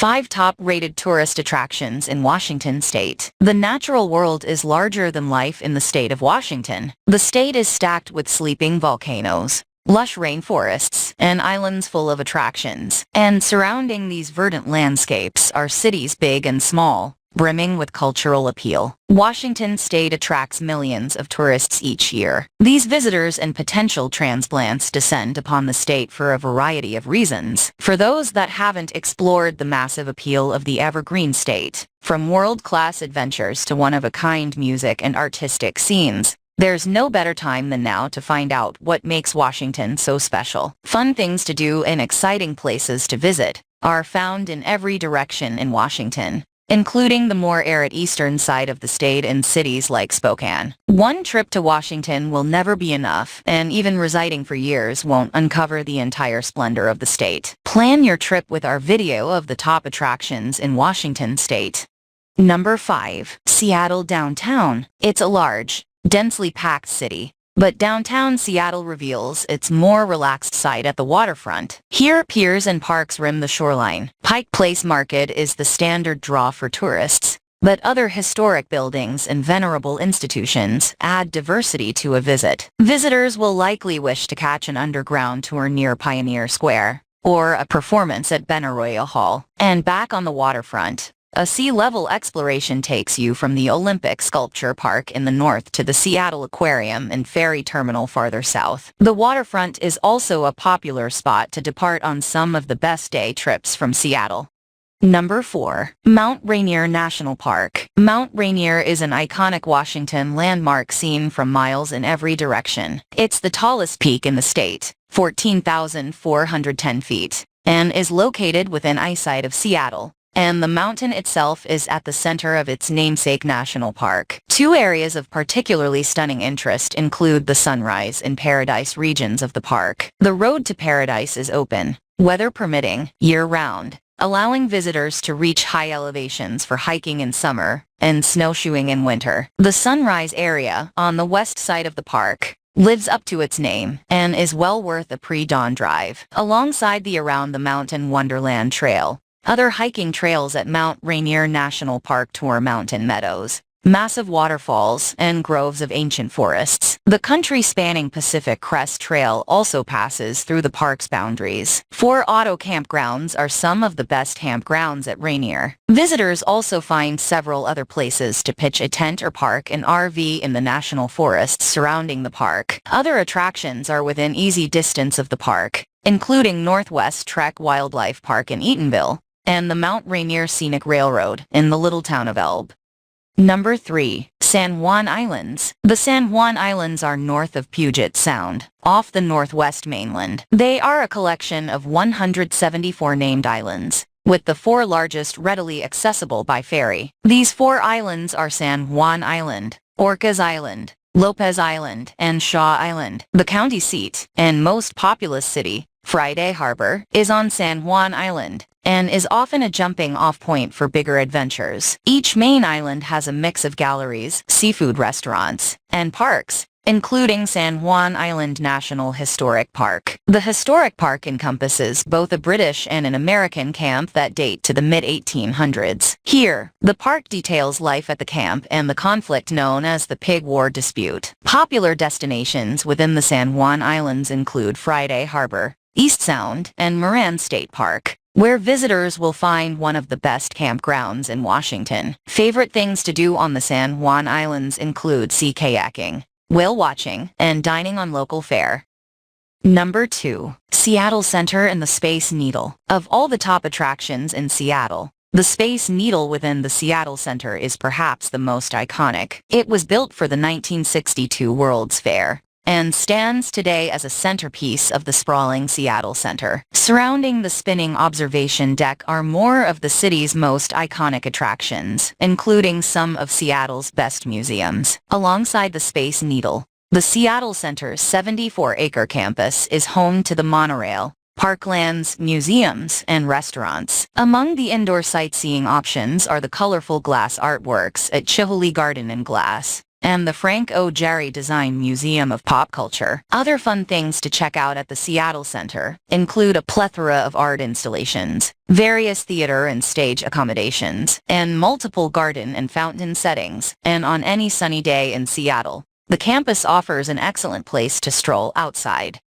5 top-rated tourist attractions in Washington state. The natural world is larger than life in the state of Washington. The state is stacked with sleeping volcanoes, lush rainforests, and islands full of attractions. And surrounding these verdant landscapes are cities big and small, brimming with cultural appeal. Washington state attracts millions of tourists each year. These visitors and potential transplants descend upon the state for a variety of reasons. For those that haven't explored the massive appeal of the Evergreen State, from world-class adventures to one-of-a-kind music and artistic scenes, there's no better time than now to find out what makes Washington so special. Fun things to do and exciting places to visit are found in every direction in Washington, including the more arid eastern side of the state and cities like Spokane. One trip to Washington will never be enough, and even residing for years won't uncover the entire splendor of the state. Plan your trip with our video of the top attractions in Washington state. Number 5. Seattle Downtown. It's a large, densely packed city, but downtown Seattle reveals its more relaxed side at the waterfront. Here, piers and parks rim the shoreline. Pike Place Market is the standard draw for tourists, but other historic buildings and venerable institutions add diversity to a visit. Visitors will likely wish to catch an underground tour near Pioneer Square, or a performance at Benaroya Hall. And back on the waterfront, a sea-level exploration takes you from the Olympic Sculpture Park in the north to the Seattle Aquarium and Ferry Terminal farther south. The waterfront is also a popular spot to depart on some of the best day trips from Seattle. Number 4. Mount Rainier National Park. Mount Rainier is an iconic Washington landmark seen from miles in every direction. It's the tallest peak in the state, 14,410 feet, and is located within eyesight of Seattle. And the mountain itself is at the center of its namesake national park. 2 areas of particularly stunning interest include the Sunrise and Paradise regions of the park. The road to Paradise is open, weather permitting, year-round, allowing visitors to reach high elevations for hiking in summer and snowshoeing in winter. The Sunrise area, on the west side of the park, lives up to its name and is well worth a pre-dawn drive. Alongside the Around the Mountain Wonderland Trail, other hiking trails at Mount Rainier National Park tour mountain meadows, massive waterfalls, and groves of ancient forests. The country-spanning Pacific Crest Trail also passes through the park's boundaries. 4 auto campgrounds are some of the best campgrounds at Rainier. Visitors also find several other places to pitch a tent or park an RV in the national forests surrounding the park. Other attractions are within easy distance of the park, including Northwest Trek Wildlife Park in Eatonville, and the Mount Rainier Scenic Railroad in the little town of Elbe. Number 3. San Juan Islands. The San Juan Islands are north of Puget Sound, off the northwest mainland. They are a collection of 174 named islands, with the 4 largest readily accessible by ferry. These 4 islands are San Juan Island, Orcas Island, Lopez Island, and Shaw Island. The county seat and most populous city, Friday Harbor, is on San Juan Island and is often a jumping-off point for bigger adventures. Each main island has a mix of galleries, seafood restaurants, and parks, including San Juan Island National Historic Park. The historic park encompasses both a British and an American camp that date to the mid-1800s. Here, the park details life at the camp and the conflict known as the Pig War Dispute. Popular destinations within the San Juan Islands include Friday Harbor, East Sound, and Moran State Park, where visitors will find one of the best campgrounds in Washington. Favorite things to do on the San Juan Islands include sea kayaking, whale watching, and dining on local fare. Number 2. Seattle Center and the Space Needle. Of all the top attractions in Seattle, the Space Needle within the Seattle Center is perhaps the most iconic. It was built for the 1962 World's Fair and stands today as a centerpiece of the sprawling Seattle Center. Surrounding the spinning observation deck are more of the city's most iconic attractions, including some of Seattle's best museums. Alongside the Space Needle, the Seattle Center's 74-acre campus is home to the monorail, parklands, museums, and restaurants. Among the indoor sightseeing options are the colorful glass artworks at Chihuly Garden and Glass, and the Frank O. Gehry Design Museum of Pop Culture. Other fun things to check out at the Seattle Center include a plethora of art installations, various theater and stage accommodations, and multiple garden and fountain settings. And on any sunny day in Seattle, the campus offers an excellent place to stroll outside.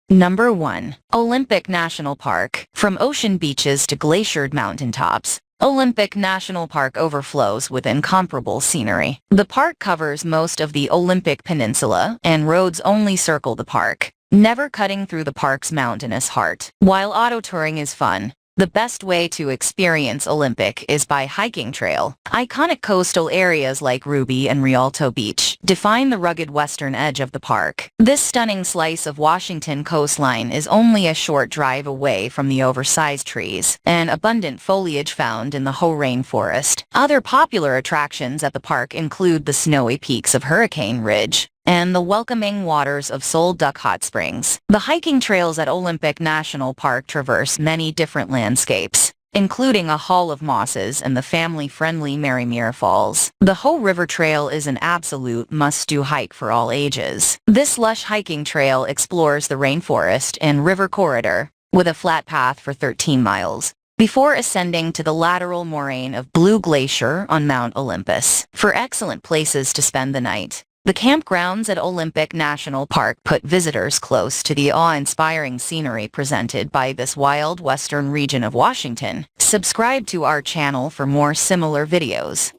Number 1. Olympic National Park. From ocean beaches to glaciered mountaintops, Olympic National Park overflows with incomparable scenery. The park covers most of the Olympic Peninsula, and roads only circle the park, never cutting through the park's mountainous heart. While auto touring is fun, the best way to experience Olympic is by hiking trail. Iconic coastal areas like Ruby and Rialto Beach define the rugged western edge of the park. This stunning slice of Washington coastline is only a short drive away from the oversized trees and abundant foliage found in the Hoh rainforest. Other popular attractions at the park include the snowy peaks of Hurricane Ridge and the welcoming waters of Sol Duck Hot Springs. The hiking trails at Olympic National Park traverse many different landscapes, including a Hall of Mosses and the family-friendly Marymere Falls. The Hoh River Trail is an absolute must-do hike for all ages. This lush hiking trail explores the rainforest and river corridor, with a flat path for 13 miles, before ascending to the lateral moraine of Blue Glacier on Mount Olympus. For excellent places to spend the night, the campgrounds at Olympic National Park put visitors close to the awe-inspiring scenery presented by this wild western region of Washington. Subscribe to our channel for more similar videos.